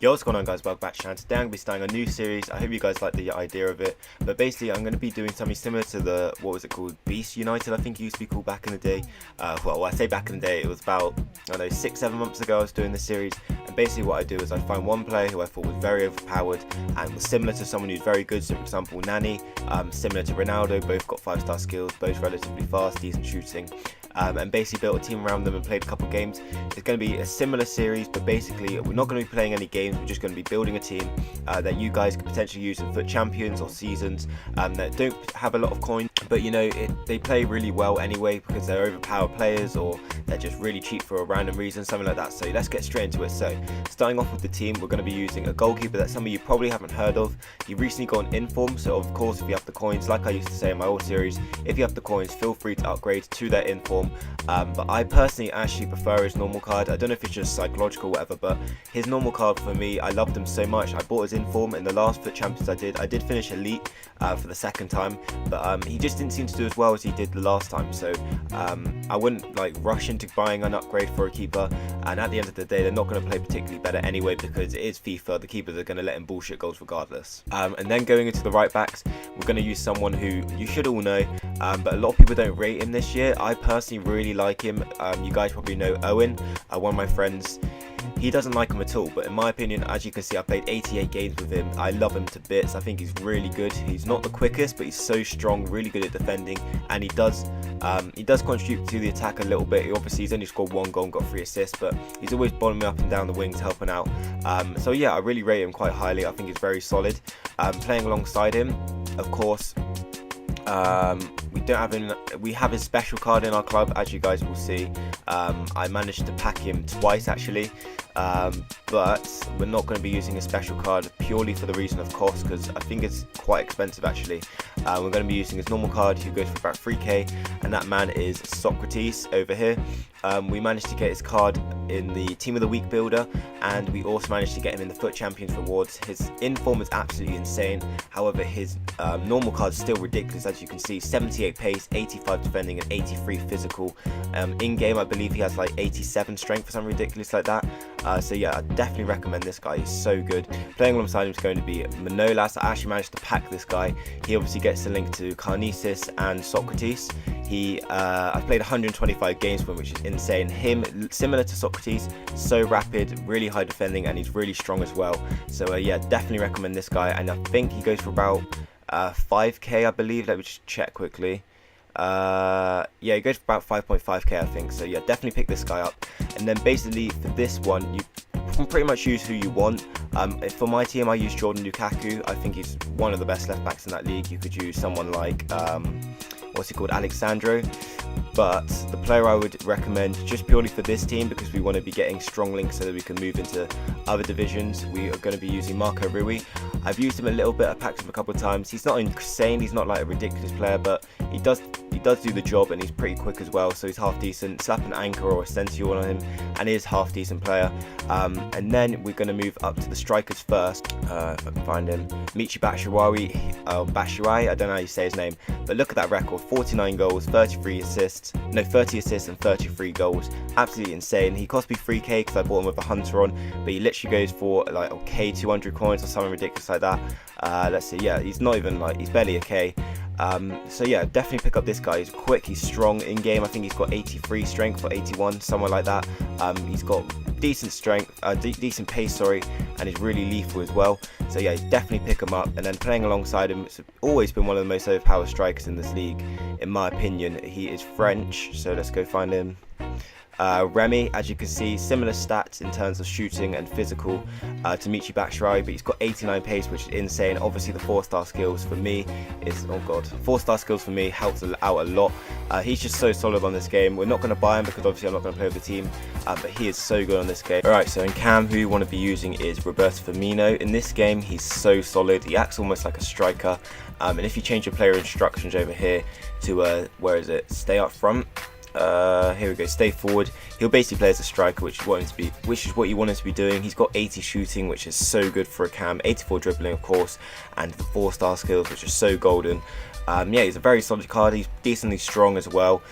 Yo, what's going on, guys? Welcome back to channel. Today I'm going to be starting a new series. I hope you guys like the idea of it. But basically, I'm going to be doing something similar to the, what was it called? Beast United, I think it used to be called back in the day. Well, I say back in the day, it was about, I don't know, 6-7 months ago I was doing this series. And basically what I do is I find one player who I thought was very overpowered and was similar to someone who's very good. So for example, Nani, similar to Ronaldo, both got 5-star skills, both relatively fast, decent shooting. And basically built a team around them and played a couple games. It's going to be a similar series, but basically we're not going to be playing any games. We're just going to be building a team that you guys could potentially use in FUT Champions or seasons that don't have a lot of coins, but you know, they play really well anyway because they're overpowered players or they're just really cheap for a random reason, something like that. So let's get straight into it. So starting off with the team, we're going to be using a goalkeeper that some of you probably haven't heard of. He recently got an inform, so of course if you have the coins, like I used to say in my old series, if you have the coins, feel free to upgrade to their inform. But I personally actually prefer his normal card. I don't know if it's just psychological or whatever, but his normal card for me, I loved him so much. I bought his inform in the last FUT Champions I did finish elite for the second time, but he just didn't seem to do as well as he did the last time. So I wouldn't like rush into buying an upgrade for a keeper, and at the end of the day they're not going to play particularly better anyway because it is FIFA. The keepers are going to let him bullshit goals regardless. And then going into the right backs, we're going to use someone who you should all know, but a lot of people don't rate him this year. I personally really like him. You guys probably know Owen, one of my friends. He doesn't like him at all, but in my opinion, as you can see, I played 88 games with him. I love him to bits. I think he's really good. He's not the quickest, but he's so strong, really good at defending, and he does contribute to the attack a little bit. Obviously, he's only scored 1 goal and got 3 assists, but he's always bombing up and down the wings, helping out. So yeah, I really rate him quite highly. I think he's very solid. Playing alongside him, of course, we have his special card in our club, as you guys will see. I managed to pack him twice actually, but we're not going to be using a special card purely for the reason of cost, because I think it's quite expensive actually. We're going to be using his normal card, who goes for about 3k, and that man is Socrates over here. We managed to get his card in the Team of the Week builder, and we also managed to get him in the FUT Champions rewards. His inform is absolutely insane. However, his normal card is still ridiculous. As you can see, 78 pace, 85 defending, and 83 physical. In game, I believe he has like 87 strength or something ridiculous like that. So yeah, I definitely recommend this guy. He's so good. Playing alongside him is going to be Manolas. I actually managed to pack this guy. He obviously gets the link to Carnesis and Socrates. I've played 125 games for him, which is insane. Him, similar to Socrates, so rapid, really high defending, and he's really strong as well. So yeah, definitely recommend this guy. And I think he goes for about 5k, I believe. Let me just check quickly. Yeah, he goes for about 5.5k, I think. So yeah, definitely pick this guy up. And then basically for this one, you can pretty much use who you want. For my team, I use Jordan Lukaku. I think he's one of the best left backs in that league. You could use someone like what's he called, Alexandro. But the player I would recommend just purely for this team, because we want to be getting strong links so that we can move into other divisions, we are going to be using Marco Rui. I've used him a little bit, I packed him a couple of times. He's not insane, he's not like a ridiculous player, but he does do the job, and he's pretty quick as well, so he's half decent. Slap an Anchor or a Sensio on him, and he is half decent player. And then we're going to move up to the strikers first. If I can find him, Michi Batshuayi, I don't know how you say his name, but look at that record: 49 goals, 30 assists and 33 goals. Absolutely insane. He cost me 3k because I bought him with a hunter on, but he literally goes for like a k 200 coins or something ridiculous like that. Let's see, yeah, he's not even like, he's barely a k. So yeah, definitely pick up this guy. He's quick, he's strong in game. I think he's got 83 strength or 81, somewhere like that. He's got decent strength, decent pace, sorry, and he's really lethal as well. So yeah, definitely pick him up. And then playing alongside him, it's always been one of the most overpowered strikers in this league, in my opinion. He is French, so let's go find him. Remy, as you can see, similar stats in terms of shooting and physical to Michi Batshuayi, but he's got 89 pace, which is insane. Obviously the 4-star skills for me is, oh god, 4-star skills for me helps out a lot. He's just so solid on this game. We're not going to buy him because obviously I'm not going to play with the team, but he is so good on this game. Alright, so in cam, who you want to be using is Roberto Firmino. In this game, he's so solid. He acts almost like a striker, and if you change your player instructions over here to where is it, stay up front, here we go, stay forward, he'll basically play as a striker, which is what you want him to be doing. He's got 80 shooting, which is so good for a cam, 84 dribbling of course, and the 4-star skills, which are so golden. Yeah, he's a very solid card. He's decently strong as well.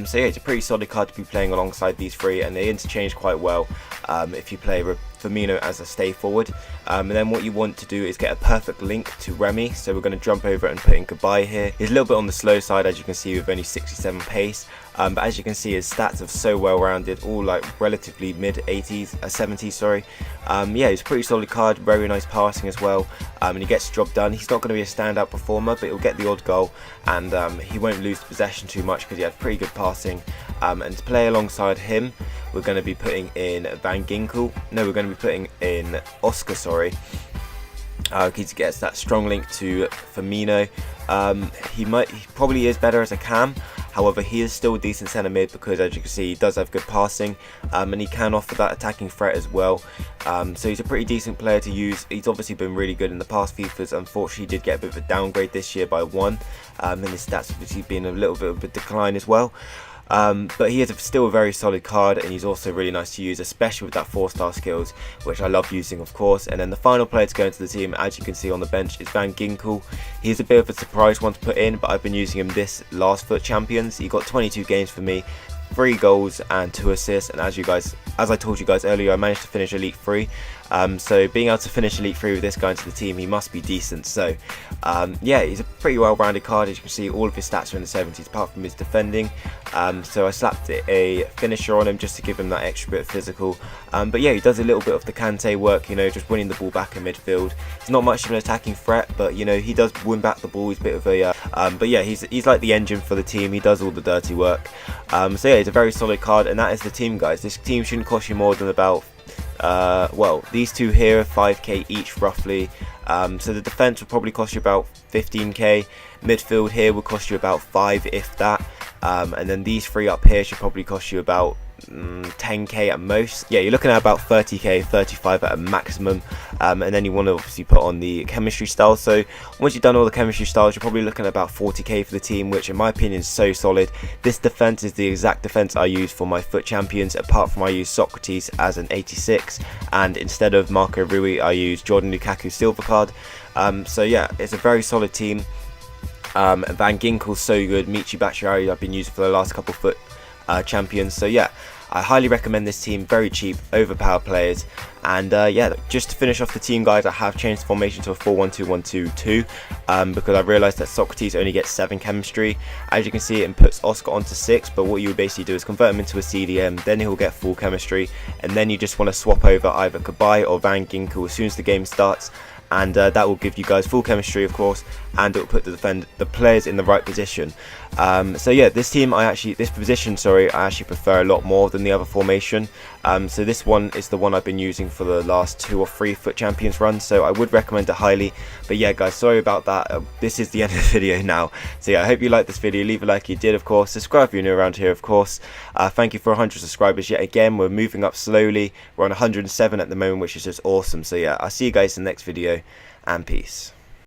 So yeah, it's a pretty solid card to be playing alongside these three, and they interchange quite well. If you play Firmino as a stay forward. And then what you want to do is get a perfect link to Remy. So we're going to jump over and put in Goodbye here. He's a little bit on the slow side, as you can see, with only 67 pace. But as you can see, his stats are so well rounded, all like relatively mid 80s, 70s, sorry. Yeah, he's a pretty solid card, very nice passing as well, and he gets the job done. He's not going to be a standout performer, but he'll get the odd goal, and he won't lose the possession too much because he has pretty good passing. And to play alongside him, we're going to be putting in Van Ginkel. No, we're going to be putting in Oscar, sorry. He gets that strong link to Firmino. He probably is better as a cam. However, he is still a decent centre mid because, as you can see, he does have good passing, and he can offer that attacking threat as well. So he's a pretty decent player to use. He's obviously been really good in the past FIFAs. Unfortunately, he did get a bit of a downgrade this year by 1, and his stats obviously been a little bit of a decline as well. But he is still a very solid card, and he's also really nice to use, especially with that 4-star skills, which I love using, of course. And then the final player to go into the team, as you can see on the bench, is Van Ginkel. He's a bit of a surprise one to put in, but I've been using him this last FUT Champions. He got 22 games for me, 3 goals and 2 assists, and as I told you guys earlier, I managed to finish Elite 3. So being able to finish Elite 3 with this guy into the team, he must be decent. So yeah, he's a pretty well-rounded card. As you can see, all of his stats are in the 70s apart from his defending. So I slapped a finisher on him just to give him that extra bit of physical. But yeah, he does a little bit of the Kante work, you know, just winning the ball back in midfield. He's not much of an attacking threat, but you know, he does win back the ball. He's a bit of a but yeah, he's like the engine for the team. He does all the dirty work. So yeah, he's a very solid card, and that is the team, guys. This team shouldn't cost you more than about well, these two here are 5k each roughly. So the defense will probably cost you about 15k. Midfield here will cost you about 5, if that. And then these 3 up here should probably cost you about 10k at most. Yeah, you're looking at about 30k, 35 at a maximum. And then you want to obviously put on the chemistry style. So once you've done all the chemistry styles, you're probably looking at about 40k for the team, which in my opinion is so solid. This defense is the exact defense I use for my FUT Champions, apart from I use Socrates as an 86, and instead of Marco Rui, I use Jordan Lukaku silver card. So yeah, it's a very solid team. Van Ginkel's so good. Michi Batshuayi I've been using for the last couple FUT Champions. So yeah, I highly recommend this team. Very cheap, overpowered players. And yeah, just to finish off the team, guys, I have changed the formation to a 4-1-2-1-2-2 because I realised that Socrates only gets 7 chemistry. As you can see, it puts Oscar onto 6, but what you would basically do is convert him into a CDM, then he'll get full chemistry, and then you just want to swap over either Kabay or Van Ginkel as soon as the game starts. And that will give you guys full chemistry, of course, and it will put the players in the right position. So yeah, this position, I actually prefer a lot more than the other formation. So this one is the one I've been using for the last 2 or 3 FUT Champions runs, so I would recommend it highly. But yeah, guys, sorry about that. This is the end of the video now. So yeah, I hope you liked this video. Leave a like if you did, of course. Subscribe if you're new around here, of course. Thank you for 100 subscribers yet again. We're moving up slowly. We're on 107 at the moment, which is just awesome. So yeah, I'll see you guys in the next video, and peace.